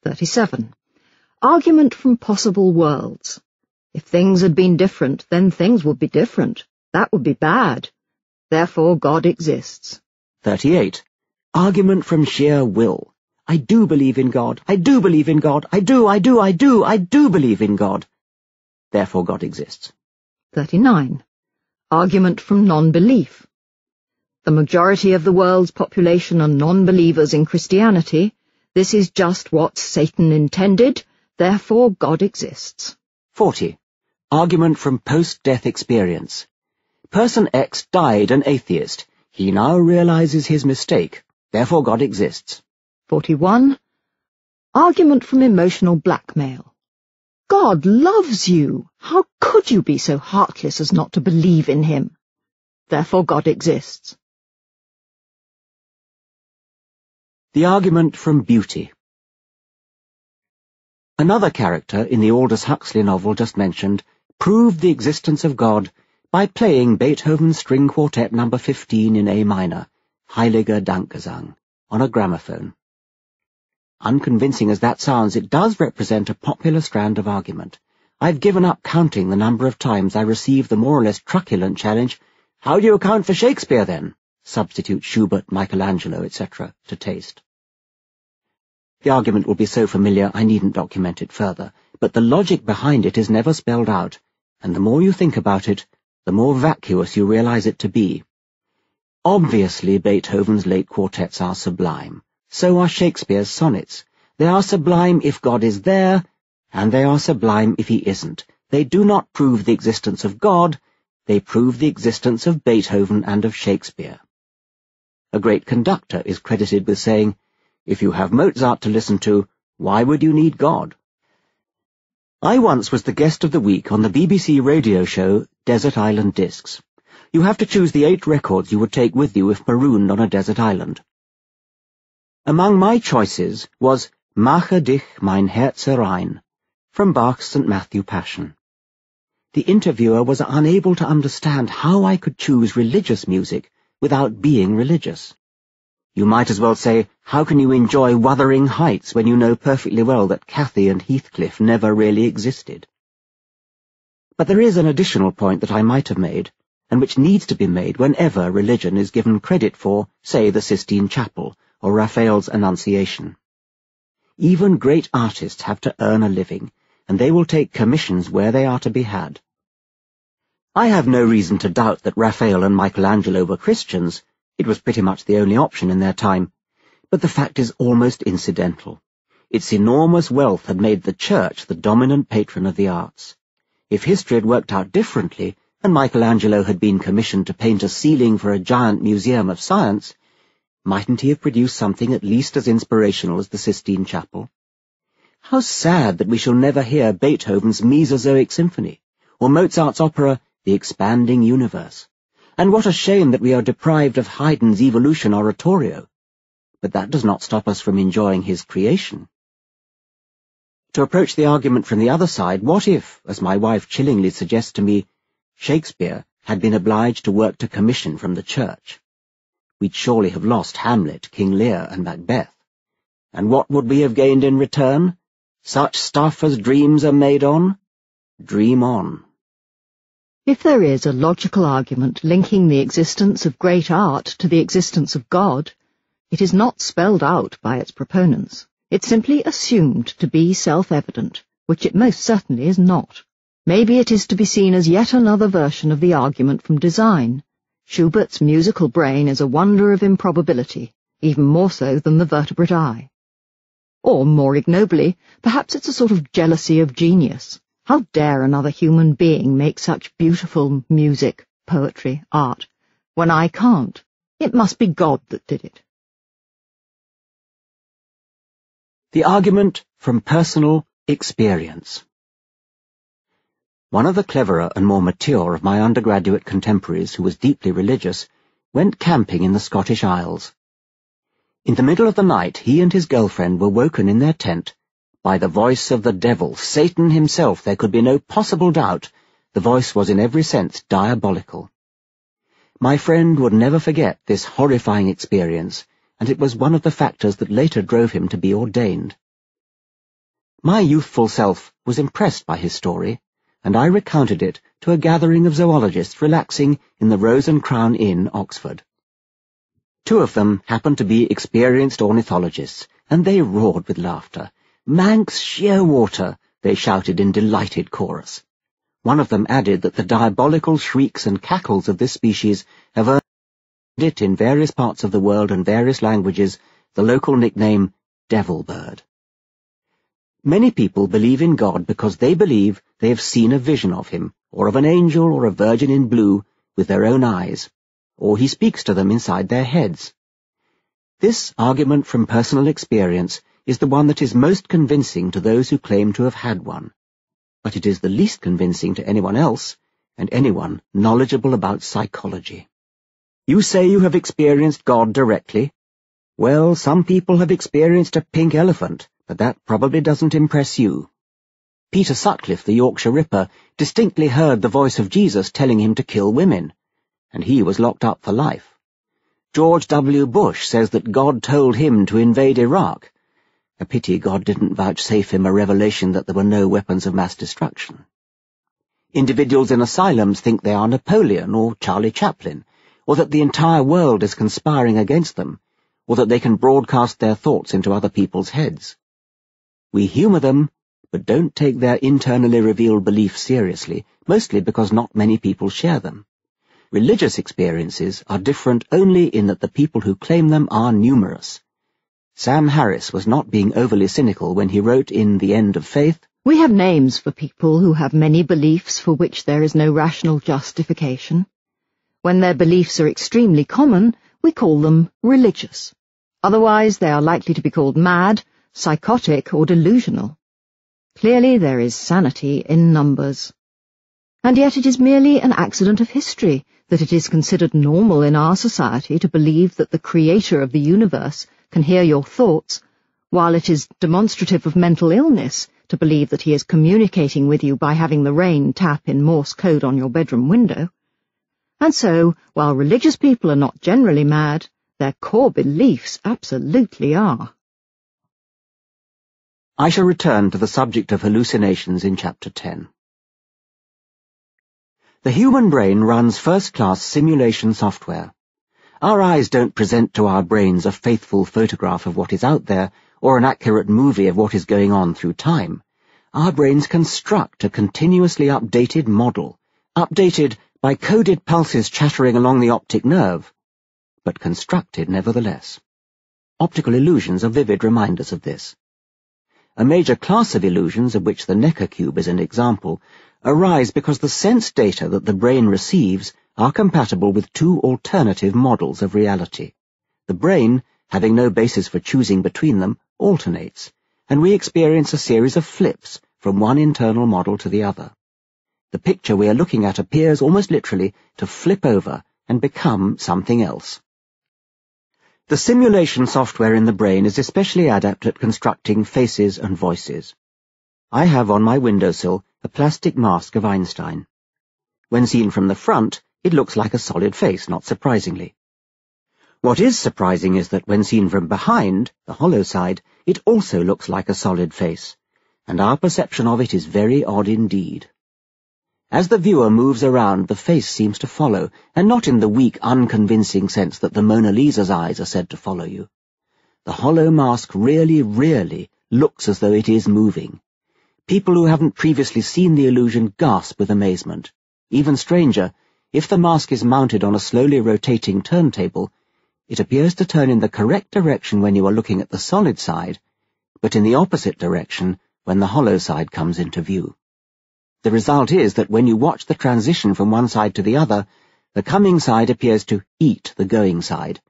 37. Argument from possible worlds. If things had been different, then things would be different. That would be bad. Therefore God exists. 38. Argument from sheer will. I do believe in God. I do believe in God. I do believe in God. Therefore God exists. 39. Argument from non-belief. The majority of the world's population are non-believers in Christianity. This is just what Satan intended. Therefore God exists. 40. Argument from post-death experience. Person X died an atheist. He now realizes his mistake. Therefore God exists. 41. Argument from emotional blackmail. God loves you. How could you be so heartless as not to believe in him? Therefore God exists. The argument from beauty. Another character in the Aldous Huxley novel just mentioned proved the existence of God by playing Beethoven's String Quartet No. 15 in A minor, Heiliger Dankgesang, on a gramophone. Unconvincing as that sounds, it does represent a popular strand of argument. I've given up counting the number of times I received the more or less truculent challenge, "How do you account for Shakespeare, then?" Substitute Schubert, Michelangelo, etc., to taste. The argument will be so familiar I needn't document it further, but the logic behind it is never spelled out, and the more you think about it, the more vacuous you realize it to be. Obviously Beethoven's late quartets are sublime. So are Shakespeare's sonnets. They are sublime if God is there, and they are sublime if he isn't. They do not prove the existence of God, they prove the existence of Beethoven and of Shakespeare. A great conductor is credited with saying, "If you have Mozart to listen to, why would you need God?" I once was the guest of the week on the BBC radio show Desert Island Discs. You have to choose the 8 records you would take with you if marooned on a desert island. Among my choices was Mache dich mein Herze rein, from Bach's St. Matthew Passion. The interviewer was unable to understand how I could choose religious music without being religious. You might as well say, how can you enjoy Wuthering Heights when you know perfectly well that Cathy and Heathcliff never really existed? But there is an additional point that I might have made, and which needs to be made whenever religion is given credit for, say, the Sistine Chapel, or Raphael's Annunciation. Even great artists have to earn a living, and they will take commissions where they are to be had. I have no reason to doubt that Raphael and Michelangelo were Christians. It was pretty much the only option in their time, but the fact is almost incidental. Its enormous wealth had made the Church the dominant patron of the arts. If history had worked out differently, and Michelangelo had been commissioned to paint a ceiling for a giant museum of science, mightn't he have produced something at least as inspirational as the Sistine Chapel? How sad that we shall never hear Beethoven's Mesozoic Symphony, or Mozart's opera The Expanding Universe. And what a shame that we are deprived of Haydn's Evolution Oratorio. But that does not stop us from enjoying his creation. To approach the argument from the other side, what if, as my wife chillingly suggests to me, Shakespeare had been obliged to work to commission from the Church? We'd surely have lost Hamlet, King Lear, and Macbeth. And what would we have gained in return? Such stuff as dreams are made on? Dream on. If there is a logical argument linking the existence of great art to the existence of God, it is not spelled out by its proponents. It's simply assumed to be self-evident, which it most certainly is not. Maybe it is to be seen as yet another version of the argument from design. Schubert's musical brain is a wonder of improbability, even more so than the vertebrate eye. Or, more ignobly, perhaps it's a sort of jealousy of genius. How dare another human being make such beautiful music, poetry, art, when I can't? It must be God that did it. The argument from personal experience. One of the cleverer and more mature of my undergraduate contemporaries, who was deeply religious, went camping in the Scottish Isles. In the middle of the night, he and his girlfriend were woken in their tent by the voice of the devil, Satan himself. There could be no possible doubt. The voice was in every sense diabolical. My friend would never forget this horrifying experience, and it was one of the factors that later drove him to be ordained. My youthful self was impressed by his story, and I recounted it to a gathering of zoologists relaxing in the Rose and Crown Inn, Oxford. 2 of them happened to be experienced ornithologists, and they roared with laughter. "Manx shearwater!" they shouted in delighted chorus. One of them added that the diabolical shrieks and cackles of this species have earned it in various parts of the world and various languages the local nickname Devil Bird. Many people believe in God because they believe they have seen a vision of him, or of an angel or a virgin in blue with their own eyes, or he speaks to them inside their heads. This argument from personal experience is the one that is most convincing to those who claim to have had one, but it is the least convincing to anyone else and anyone knowledgeable about psychology. You say you have experienced God directly? Well, some people have experienced a pink elephant, but that probably doesn't impress you. Peter Sutcliffe, the Yorkshire Ripper, distinctly heard the voice of Jesus telling him to kill women, and he was locked up for life. George W. Bush says that God told him to invade Iraq. A pity God didn't vouchsafe him a revelation that there were no weapons of mass destruction. Individuals in asylums think they are Napoleon or Charlie Chaplin, or that the entire world is conspiring against them, or that they can broadcast their thoughts into other people's heads. We humour them, but don't take their internally revealed beliefs seriously, mostly because not many people share them. Religious experiences are different only in that the people who claim them are numerous. Sam Harris was not being overly cynical when he wrote in The End of Faith, "We have names for people who have many beliefs for which there is no rational justification. When their beliefs are extremely common, we call them religious. Otherwise, they are likely to be called mad, psychotic, or delusional. Clearly, there is sanity in numbers. And yet it is merely an accident of history that it is considered normal in our society to believe that the creator of the universe can hear your thoughts, while it is demonstrative of mental illness to believe that he is communicating with you by having the rain tap in Morse code on your bedroom window. And so, while religious people are not generally mad, their core beliefs absolutely are." I shall return to the subject of hallucinations in Chapter 10. The human brain runs first-class simulation software. Our eyes don't present to our brains a faithful photograph of what is out there, or an accurate movie of what is going on through time. Our brains construct a continuously updated model, updated by coded pulses chattering along the optic nerve, but constructed nevertheless. Optical illusions are vivid reminders of this. A major class of illusions, of which the Necker cube is an example, arise because the sense data that the brain receives are compatible with 2 alternative models of reality. The brain, having no basis for choosing between them, alternates, and we experience a series of flips from one internal model to the other. The picture we are looking at appears almost literally to flip over and become something else. The simulation software in the brain is especially adept at constructing faces and voices. I have on my windowsill a plastic mask of Einstein. When seen from the front, it looks like a solid face, not surprisingly. What is surprising is that when seen from behind, the hollow side, it also looks like a solid face, and our perception of it is very odd indeed. As the viewer moves around, the face seems to follow, and not in the weak, unconvincing sense that the Mona Lisa's eyes are said to follow you. The hollow mask really looks as though it is moving. People who haven't previously seen the illusion gasp with amazement. Even stranger, if the mask is mounted on a slowly rotating turntable, it appears to turn in the correct direction when you are looking at the solid side, but in the opposite direction when the hollow side comes into view. The result is that when you watch the transition from one side to the other, the coming side appears to eat the going side,